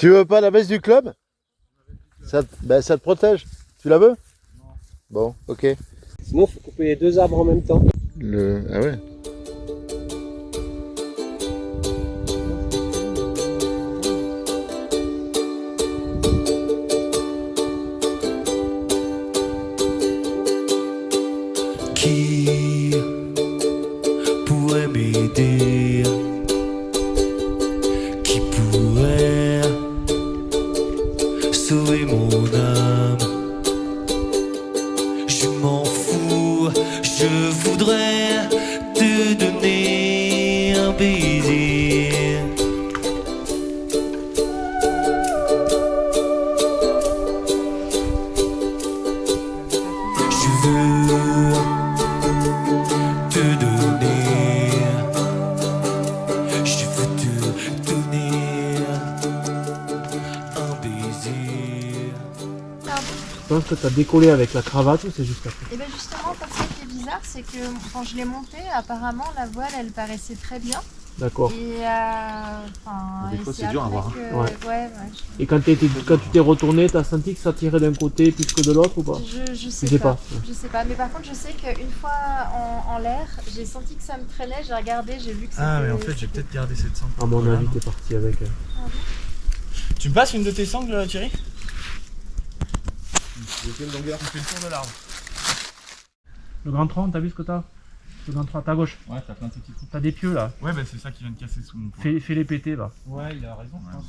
Tu veux pas la veste du club? Ça te protège. Tu la veux? Non. Bon, ok. Sinon, il faut couper les deux arbres en même temps. Ah ouais. Qui pourrait m'aider? Qui pourrait sauver mon âme? Je m'en fous, je voudrais te donner un baiser. Je veux te donner, je veux te donner un baiser. Je pense que t'as décollé avec la cravate ou c'est juste après? Et bien justement, en fait, ce qui est bizarre, c'est que quand je l'ai monté, apparemment la voile elle paraissait très bien. D'accord. Et Des fois, c'est dur à voir, que... Ouais. Ouais. Et quand tu t'es retourné, t'as senti que ça tirait d'un côté plus que de l'autre ou pas? Je sais sais pas. pas. Je sais pas. Mais par contre, je sais qu'une fois en l'air, j'ai senti que ça me traînait. J'ai regardé, j'ai vu que c'était. Ah, mais en fait, j'ai peut-être gardé cette sangle. À mon avis, t'es parti avec. Tu me passes une de tes sangles, Thierry? De quelle longueur? On fait le tour de l'arbre. Le grand tronc, t'as vu ce que t'as? Le grand tronc à ta gauche. Ouais, t'as plein de petits trous. T'as des pieux là. Ouais, bah c'est ça qui vient de casser sous mon poing. Fais-les péter là. Ouais, il a raison, je pense.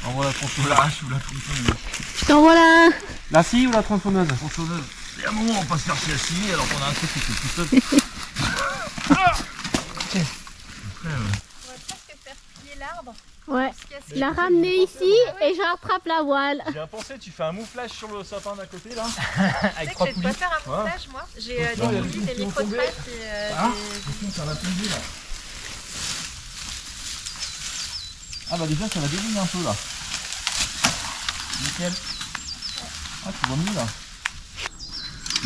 Envoie la tronçonneuse ou la tronçonneuse. Je t'envoie la... La scie ou la tronçonneuse? Tronçonneuse. Et à un moment, on va pas se faire chier à scier alors qu'on a un truc qui fait tout seul. On va presque faire plier l'arbre. Ouais. Se casser. Je la ramener ici et je rattrape la voile. J'ai pensé, tu fais un mouflage sur le sapin d'à côté là. Tu sais que je vais pas faire un montage, moi. J'ai des poulies, des micro-traites et des... Ça va tomber là. Ah bah déjà ça va délier un peu là. Nickel. Ah tu vois mieux là.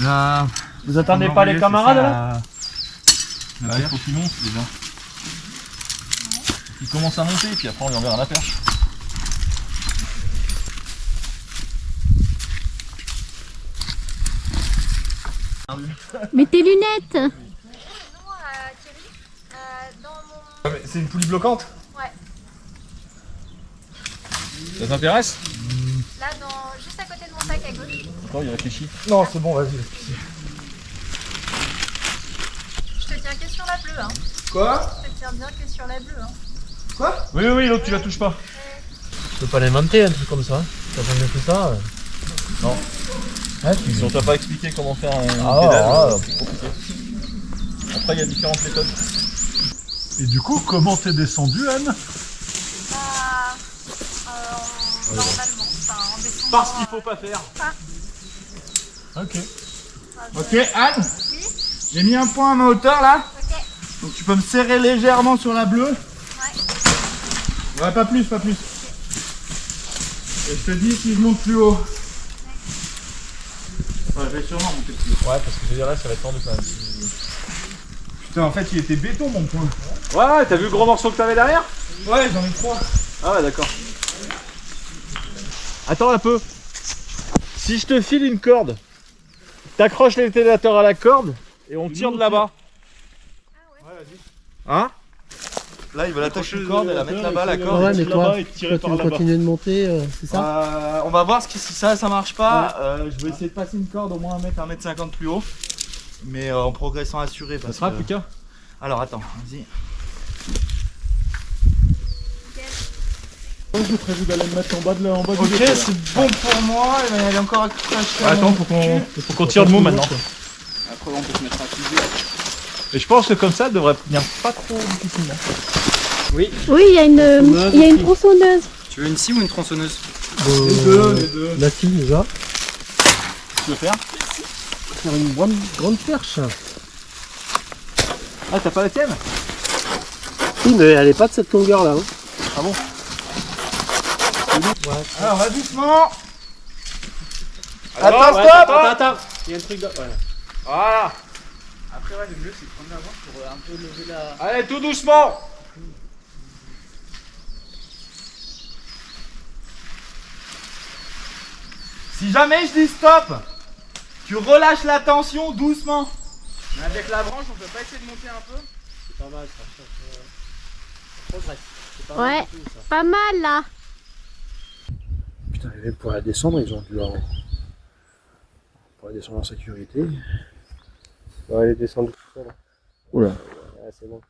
Là. Vous attendez pas les camarades là? Là il faut qu'il monte déjà. Il commence à monter puis après on lui enverra la perche. Mets tes lunettes. Sinon, Thierry, dans mon... C'est une poulie bloquante? Ouais. Ça t'intéresse? Là, juste à côté de mon sac à gauche. Attends, il réfléchit. Non, c'est bon, vas-y. Je te tiens que sur la bleue, hein. Quoi? Je te tiens bien que sur la bleue, hein. Quoi? Oui, l'autre tu la touches pas. Tu peux pas l'inventer un truc comme ça. T'as jamais fait ça? Non. Ouais, Si on t'a pas expliqué comment faire un Ah, pédale, c'est compliqué. Après il y a différentes méthodes. Et du coup, comment t'es descendu, Anne? Normalement, en descendant... Parce qu'il faut pas faire. Ok. Ok, Anne? Oui. J'ai mis un point à ma hauteur là. Ok. Donc tu peux me serrer légèrement sur la bleue. Ouais. Ouais, pas plus, pas plus. Et je te dis si je monte plus haut. Ouais, je vais sûrement monter plus haut. Ouais, parce que je veux dire là ça va être tendu quand même. Putain, en fait, il était béton mon point. Ouais, t'as vu le gros morceau que t'avais derrière? Ouais, j'en ai 3. Ah ouais, d'accord. Attends un peu. Si je te file une corde, t'accroches l'étalateur à la corde et on tire de là-bas. Hein? Là, il va l'attacher une corde et la mettre là-bas, la corde. Ouais, mais toi, tu tu veux continuer de monter, c'est ça? On va voir si ça marche pas. Je vais essayer de passer une corde au moins 1m50 plus haut. Mais en progressant assuré. Ça Parce sera que... plus qu'un. Alors attends, vas-y. J'ai prévu d'aller me mettre en bas Ok, c'est bon pour moi. Elle est encore accrochée. Attends, faut qu'on tire le mot maintenant. Après, on peut se mettre à pied. Et je pense que comme ça, elle devrait venir pas trop difficilement. Oui, il y a une tronçonneuse. Tu veux une scie ou une tronçonneuse? Les deux. La scie déjà. Tu veux faire? Faire une grande perche. Ah, t'as pas la tienne? Oui, mais elle est pas de cette longueur là. Hein. Ah bon? Alors, va doucement. Alors, Attends, ouais, stop. Attends. Il y a un truc là. Voilà. Voilà. Après, ouais, le mieux c'est de prendre l'avant pour un peu lever la. Allez, tout doucement. Si jamais je dis stop, tu relâches la tension doucement. Mais avec la branche, on peut pas essayer de monter un peu? C'est pas mal ça. Progresse. C'est pas Ouais. mal du tout, ça. Pas mal là. Putain, et même pour la descendre, ils ont dû pour la descendre en sécurité. Ouais, elle est descendue tout seul. Oula. Ouais, c'est bon.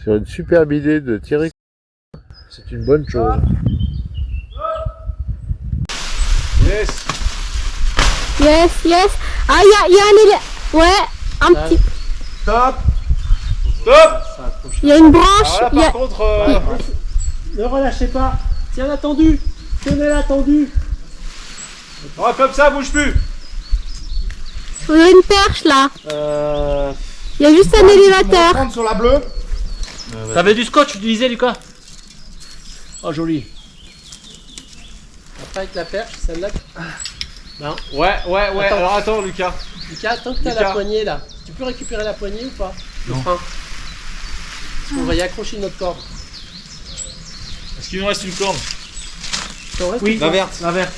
Sur une superbe idée de tirer. C'est une bonne chose. Yes. Yes, yes. Ah, il y a un élève. Ouais, un petit. Stop. Stop. Ça accroche. Il y a une branche. Alors là, il y par a- contre, Ne relâchez pas. Tiens la tendue. Tenez la tendue. oh, comme ça, bouge plus. Il y a une perche là. Il y a juste un Tu peux me élévateur. reprendre sur la bleue. T'avais du scotch utilisé, Lucas? Oh, joli. Après, avec la perche, celle-là. Non. Ouais. Attends. Alors attends, Lucas. Lucas, tant que t'as Lucas. la poignée là, tu peux récupérer la poignée ou pas? Le frein. Parce qu'on va y accrocher notre corde. Est-ce qu'il nous reste une corde? Oui, La verte. La verte.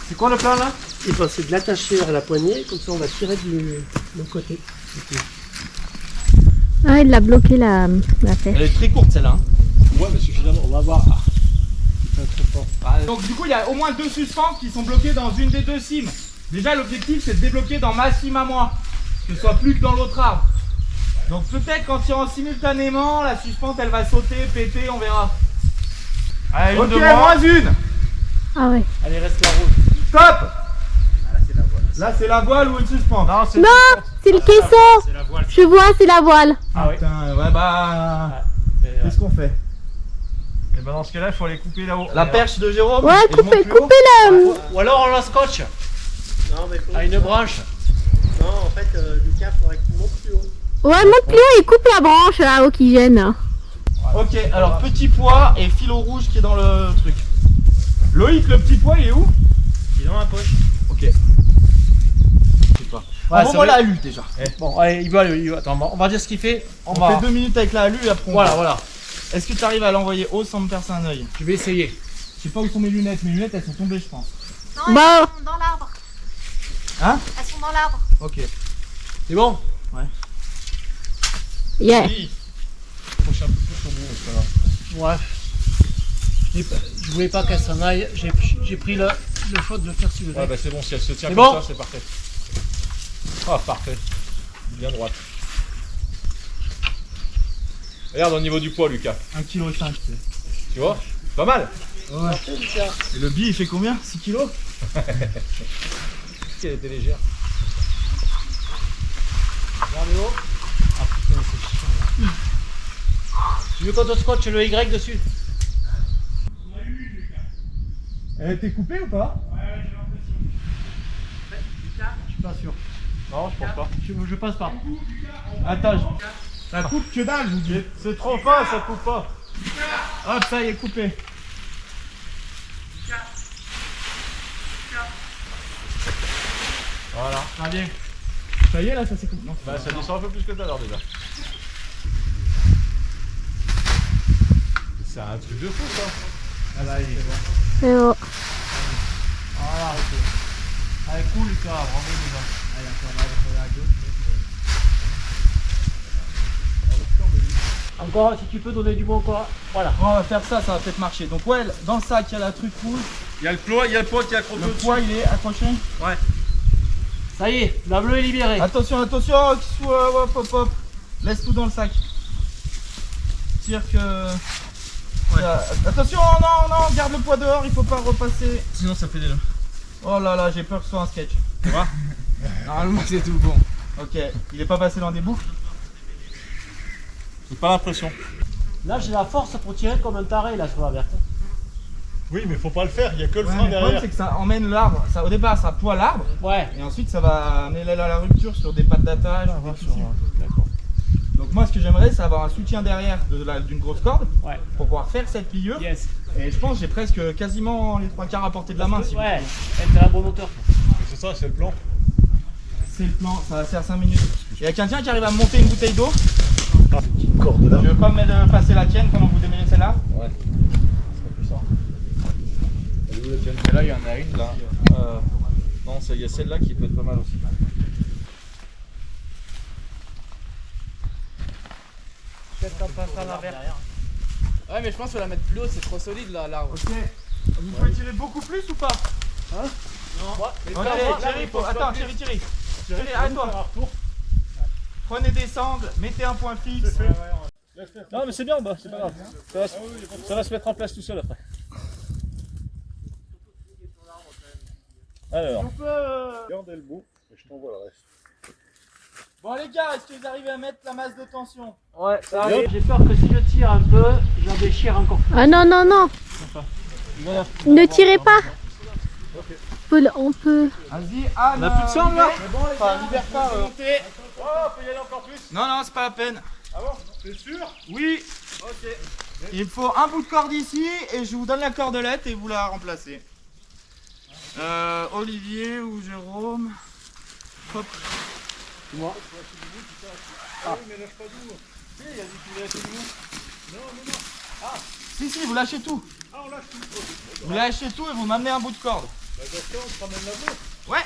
C'est quoi le plan là? Il faut c'est de l'attacher à la poignée, comme ça on va tirer de l'autre côté. Ah, il a bloqué la perche. Elle est très courte celle-là. Ouais, mais suffisamment, on va voir. Ah. Putain, trop fort. Donc du coup il y a au moins 2 suspens qui sont bloqués dans une des 2 cimes. Déjà l'objectif c'est de débloquer dans ma cime à moi, que ce soit plus que dans l'autre arbre. Donc peut-être qu'en tirant simultanément, la suspente elle va sauter, péter, on verra. Allez, une de moins une. Ah ouais. Allez, reste la rouge. Stop. Là c'est la voile ou une suspente. Non, c'est Non, c'est le caisson. C'est la voile. Je vois, c'est la voile. Ah oui. Putain, ouais bah... Qu'est-ce qu'on fait? Et ben dans ce cas-là, il faut aller couper là-haut. La perche de Jérôme. Ouais, et je monte coupez, plus haut. coupez la. Ou alors on la scotche Non, mais faut... à une branche. Non, en fait, Lucas, faudrait que tu montes plus haut. Ouais, monte plus haut et coupe la branche là-haut qui gêne. Ok, alors petit pois et fil rouge qui est dans le truc. Loïc, le petit pois il est où? Il est dans la poche. Ok. Je sais pas. Ouais, Envoie-moi la halu déjà. Bon, allez, il va. Attends, on va dire ce qu'il fait. On fait 2 minutes avec la halu et après on Voilà, va. voilà. Est-ce que tu arrives à l'envoyer haut sans me percer un œil? Je vais essayer. Je sais pas où sont mes lunettes elles sont tombées je pense. Non, Bah. elles sont dans l'arbre. Hein? Elles sont dans l'arbre. Ok. C'est bon? Yeah. Oui. Prochain peu plus au bout, c'est pas grave. Ouais. Je voulais pas qu'elle s'en aille. J'ai pris le choix de le faire sur le Ouais, bah c'est bon, si elle se tient C'est comme bon ça, c'est parfait. Ah, parfait. Bien droite. Regarde au niveau du poids, Lucas. 1,5 kg. Tu vois? Pas mal. Ouais. Et le bi il fait combien? 6 kg? Elle était légère. Regarde le haut. Ah putain, c'est chiant là. Tu veux qu'on te scotche le Y dessus? Elle a été coupée ou pas? Je suis pas sûr. Non, je pense pas. Je passe pas. Attends, ça coupe que dalle, je vous dis. C'est trop fin, ça coupe pas. Hop, ça y est, coupé. Voilà. Ah bien. Ça y est, là, ça s'est coupé. Non, Bah, ça descend un peu plus que tout à l'heure déjà. C'est un truc de fou ça. Ah là, il est bon. C'est bon. Voilà, ok. Allez, cool, Lucas, bravo déjà. Allez, encore là, à gauche. Encore, si tu peux donner du bon encore. Voilà. On va faire ça, ça va peut-être marcher. Donc ouais, dans le sac, il y a la truc rouge. Il y a le poids qui est accroché Le au-dessus. poids, il est accroché. Ça y est, la bleue est libérée. Attention, attention, qu'il soit, hop, hop, hop. Laisse tout dans le sac. Tire que... Ça- Attention, non, non, garde le poids dehors, il faut pas repasser. Sinon ça fait des nœuds. Oh là là, j'ai peur que ce soit un sketch. Tu vois? Normalement, c'est tout bon. Ok, il est pas passé dans des boucles? J'ai pas l'impression. Là, j'ai la force pour tirer comme un taré là sur la verte. Oui, mais faut pas le faire, il y a que le Ouais, frein le problème, derrière. c'est que ça emmène l'arbre. Ça, au départ, ça ploie l'arbre. Ouais. Et ensuite, ça va amener la rupture sur des pattes d'attache. D'accord. Donc moi, ce que j'aimerais, c'est avoir un soutien derrière d'une grosse corde Ouais. pour pouvoir faire cette pliure. Yes. Et je pense que j'ai presque quasiment les 3/4 à portée de la main. Si Ouais. Elle est à bonne hauteur. C'est ça, c'est le plan. c'est le plan, ça va faire 5 minutes. Il y a quelqu'un qui arrive à me monter une bouteille d'eau. Une corde là. Tu veux pas me passer la tienne pendant que vous démêlez celle-là? Ouais. C'est plus ça. là, il y en a une là. Non, il y a celle-là qui peut être pas mal aussi. Peut-être en passant l'envers. Ouais, mais je pense qu'il faut la mettre plus haut, c'est trop solide là, l'arbre. Ok. Vous pouvez tirer beaucoup plus ou pas? Hein? Non. Mais Allez, Thierry, attends, Thierry. Thierry, arrête-toi. Prenez des sangles, mettez un point fixe. Non, mais c'est bien en bas, c'est pas grave. Ça va se mettre en place tout seul après. Alors. Gardez le bout et je t'envoie le reste. Bon les gars, est-ce que vous arrivez à mettre la masse de tension? Ouais, ça arrive. J'ai peur que si je tire un peu, j'en déchire encore plus. Ah non, non, non. Ne tirez pas. On peut... Vas-y, Anne. On a plus de sang là? Enfin, libère pas. Oh, faut y aller encore plus. Non, non, c'est pas la peine. Ah bon? T'es sûr? Oui. Ok. Il me faut un bout de corde ici et je vous donne la cordelette et vous la remplacez. Olivier ou Jérôme. Hop. Moi. Ah. Oui, mais lâche pas d'où? Si, il a dit qu'il lâchait d'où? Non, non, non. Ah. Si, vous lâchez tout. Ah, on lâche tout. Vous lâchez tout et vous m'amenez un bout de corde. Bah, dans ce cas, on te ramène la boue. Ouais.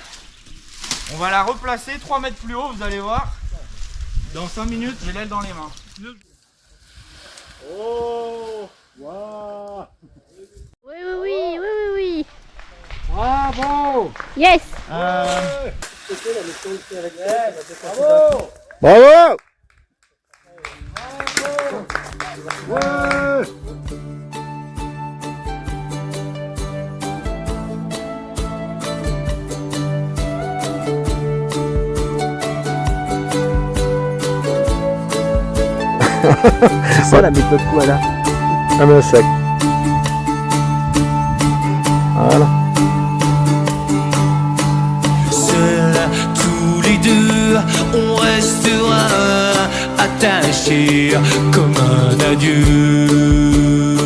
On va la replacer 3 mètres plus haut, vous allez voir. Dans 5 minutes, j'ai l'aile dans les mains. Oh. Waouh. Oui, oui, oui, oui, oui, oui. Bravo! Yes. Bravo! Bravo! Ouais. C'est ça la méthode Koala. Ah mais un sac. Voilà. Seuls tous les deux, on restera attachés comme un adieu.